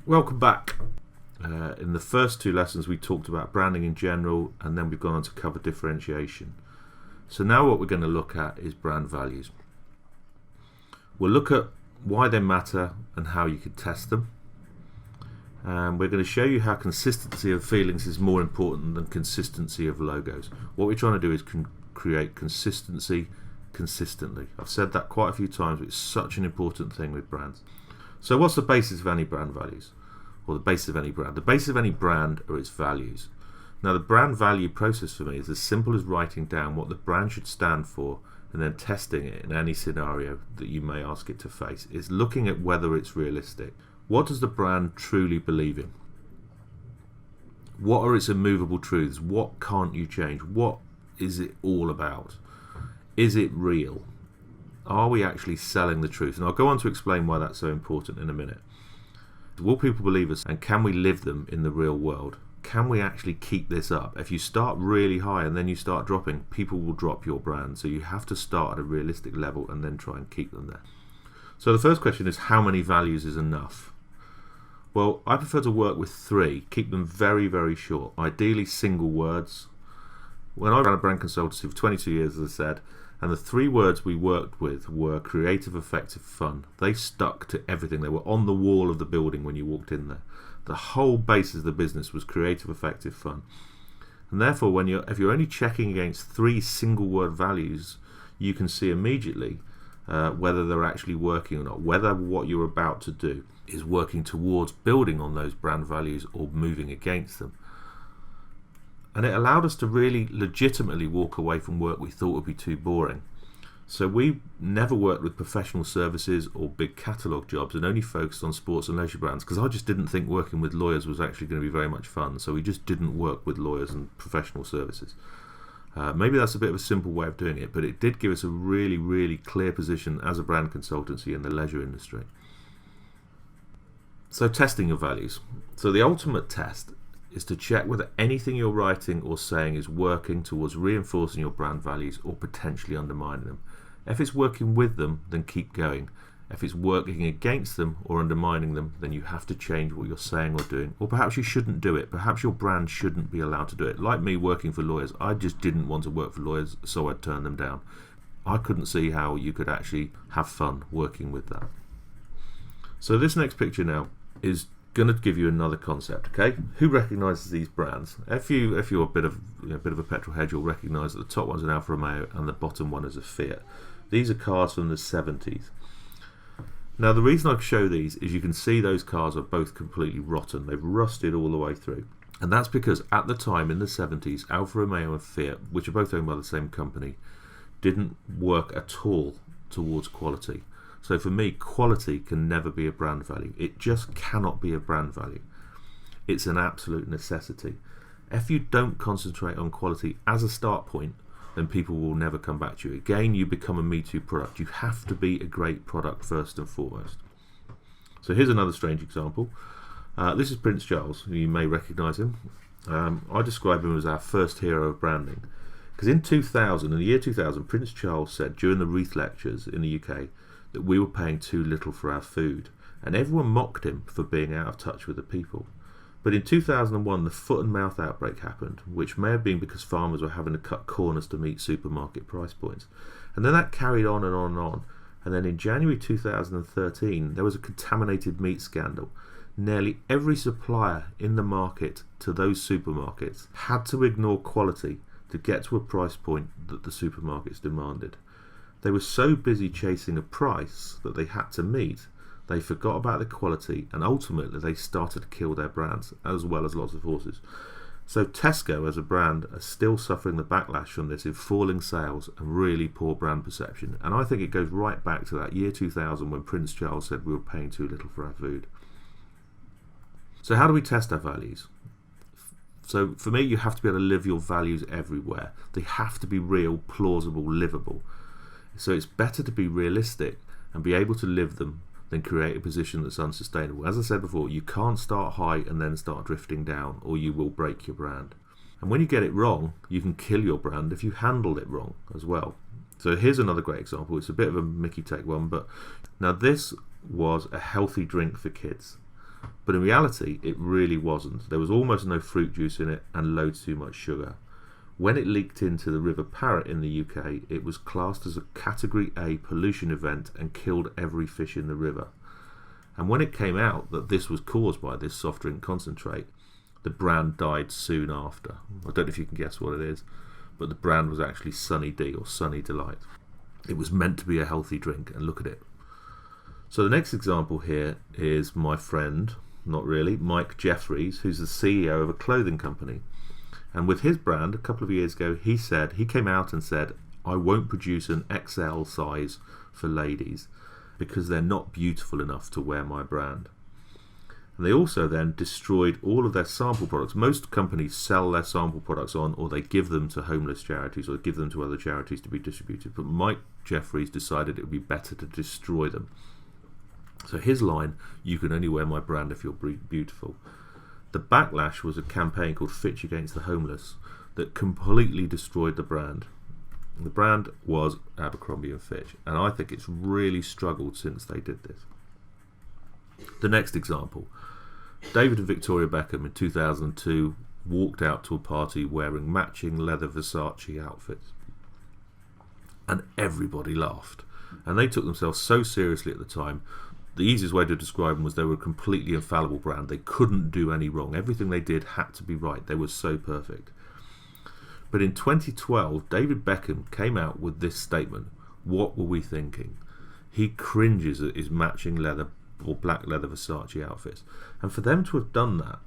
Welcome back. In the first two lessons we talked about branding in general, and then we've gone on to cover differentiation. So now what we're going to look at is brand values. We'll look at why they matter and how you can test them. And we're going to show you how consistency of feelings is more important than consistency of logos. What we're trying to do is create consistency consistently. I've said that quite a few times, but it's such an important thing with brands. So what's the basis of any brand values? Or the basis of any brand? The basis of any brand are its values. Now the brand value process for me is as simple as writing down what the brand should stand for and then testing it in any scenario that you may ask it to face. It's looking at whether it's realistic. What does the brand truly believe in? What are its immovable truths? What can't you change? What is it all about? Is it real? Are we actually selling the truth? And I'll go on to explain why that's so important in a minute. Will people believe us, and can we live them in the real world? Can we actually keep this up? If you start really high and then you start dropping, people will drop your brand. So you have to start at a realistic level and then try and keep them there. So the first question is, how many values is enough? Well, I prefer to work with 3. Keep them very, very short. Ideally single words. When I ran a brand consultancy for 22 years, as I said, and the 3 words we worked with were creative, effective, fun. They stuck to everything. They were on the wall of the building when you walked in there. The whole basis of the business was creative, effective, fun. And therefore, if you're only checking against 3 single word values, you can see immediately whether they're actually working or not, whether what you're about to do is working towards building on those brand values or moving against them. And it allowed us to really legitimately walk away from work we thought would be too boring. So we never worked with professional services or big catalogue jobs and only focused on sports and leisure brands, because I just didn't think working with lawyers was actually going to be very much fun. So we just didn't work with lawyers and professional services. Maybe that's a bit of a simple way of doing it, but it did give us a really, really clear position as a brand consultancy in the leisure industry. So testing your values. So the ultimate test is to check whether anything you're writing or saying is working towards reinforcing your brand values or potentially undermining them. If it's working with them, then keep going. If it's working against them or undermining them, then you have to change what you're saying or doing. Or perhaps you shouldn't do it. Perhaps your brand shouldn't be allowed to do it. Like me working for lawyers, I just didn't want to work for lawyers, so I'd turn them down. I couldn't see how you could actually have fun working with that. So this next picture now is going to give you another concept. Okay, who recognizes these brands? If you're a bit of a petrol head, you'll recognize that the top one's an Alfa Romeo and the bottom one is a Fiat. These are cars from the 70s. Now the reason I show these is you can see those cars are both completely rotten. They've rusted all the way through, and that's because at the time in the 70s, Alfa Romeo and Fiat, which are both owned by the same company, didn't work at all towards quality. So for me, quality can never be a brand value. It just cannot be a brand value. It's an absolute necessity. If you don't concentrate on quality as a start point, then people will never come back to you. Again, you become a Me Too product. You have to be a great product first and foremost. So here's another strange example. This is Prince Charles. You may recognise him. I describe him as our first hero of branding. Because in the year 2000, Prince Charles said during the Wreath Lectures in the UK that we were paying too little for our food, and everyone mocked him for being out of touch with the people. But in 2001, the foot and mouth outbreak happened, which may have been because farmers were having to cut corners to meet supermarket price points. And then that carried on and on and on. And then in January 2013, there was a contaminated meat scandal. Nearly every supplier in the market to those supermarkets had to ignore quality to get to a price point that the supermarkets demanded. They were so busy chasing a price that they had to meet, they forgot about the quality, and ultimately they started to kill their brands, as well as lots of horses. So Tesco as a brand are still suffering the backlash from this in falling sales and really poor brand perception. And I think it goes right back to that year 2000 when Prince Charles said we were paying too little for our food. So how do we test our values? So for me, you have to be able to live your values everywhere. They have to be real, plausible, livable. So it's better to be realistic and be able to live them than create a position that's unsustainable. As I said before, you can't start high and then start drifting down, or you will break your brand. And when you get it wrong, you can kill your brand if you handle it wrong as well. So here's another great example. It's a bit of a Mickey take one, but now this was a healthy drink for kids. But in reality, it really wasn't. There was almost no fruit juice in it and loads too much sugar. When it leaked into the River Parrett in the UK, it was classed as a Category A pollution event and killed every fish in the river. And when it came out that this was caused by this soft drink concentrate, the brand died soon after. I don't know if you can guess what it is, but the brand was actually Sunny D, or Sunny Delight. It was meant to be a healthy drink, and look at it. So the next example here is my friend, not really, Mike Jeffries, who's the CEO of a clothing company. And with his brand, a couple of years ago, he came out and said, I won't produce an XL size for ladies because they're not beautiful enough to wear my brand. And they also then destroyed all of their sample products. Most companies sell their sample products on, or they give them to homeless charities, or give them to other charities to be distributed. But Mike Jeffries decided it would be better to destroy them. So his line, you can only wear my brand if you're beautiful. The backlash was a campaign called Fitch Against the Homeless that completely destroyed the brand. The brand was Abercrombie & Fitch, and I think it's really struggled since they did this. The next example, David and Victoria Beckham in 2002 walked out to a party wearing matching leather Versace outfits, and everybody laughed, and they took themselves so seriously at the time. The easiest way to describe them was they were a completely infallible brand. They couldn't do any wrong. Everything they did had to be right. They were so perfect. But in 2012, David Beckham came out with this statement. What were we thinking? He cringes at his matching leather or black leather Versace outfits. And for them to have done that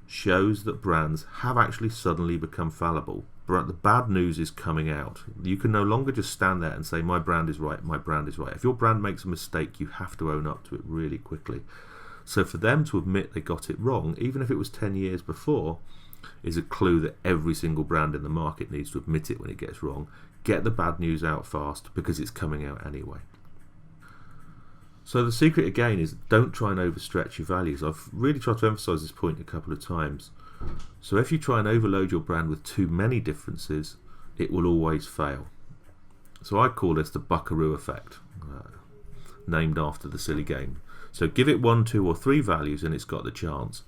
shows that brands have actually suddenly become fallible. The bad news is coming out. You can no longer just stand there and say, my brand is right, my brand is right. If your brand makes a mistake, you have to own up to it really quickly. So for them to admit they got it wrong, even if it was 10 years before, is a clue that every single brand in the market needs to admit it when it gets wrong. Get the bad news out fast, because it's coming out anyway. So the secret again is don't try and overstretch your values. I've really tried to emphasize this point a couple of times. So if you try and overload your brand with too many differences, it will always fail. So I call this the buckaroo effect, named after the silly game. So give it 1, 2 or 3 values and it's got the chance.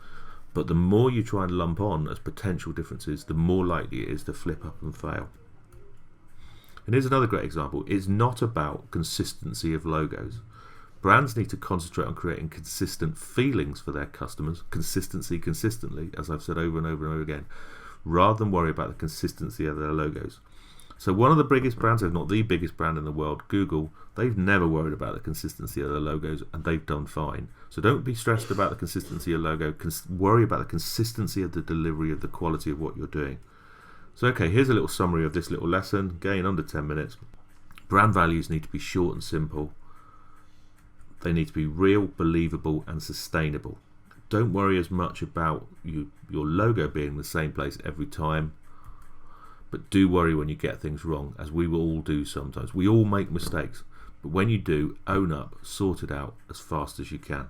But the more you try and lump on as potential differences, the more likely it is to flip up and fail. And here's another great example. It's not about consistency of logos. Brands need to concentrate on creating consistent feelings for their customers, consistently, as I've said over and over and over again, rather than worry about the consistency of their logos. So one of the biggest brands, if not the biggest brand in the world, Google, they've never worried about the consistency of their logos, and they've done fine. So don't be stressed about the consistency of logo, worry about the consistency of the delivery of the quality of what you're doing. So okay, here's a little summary of this little lesson, again under 10 minutes. Brand values need to be short and simple. They need to be real, believable and sustainable. Don't worry as much about your logo being the same place every time, but do worry when you get things wrong, as we will all do sometimes. We all make mistakes, but when you do, own up, sort it out as fast as you can.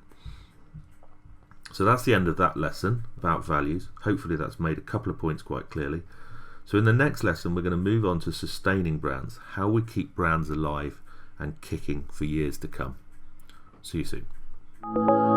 So that's the end of that lesson about values. Hopefully that's made a couple of points quite clearly. So in the next lesson we're going to move on to sustaining brands, how we keep brands alive and kicking for years to come. See you soon.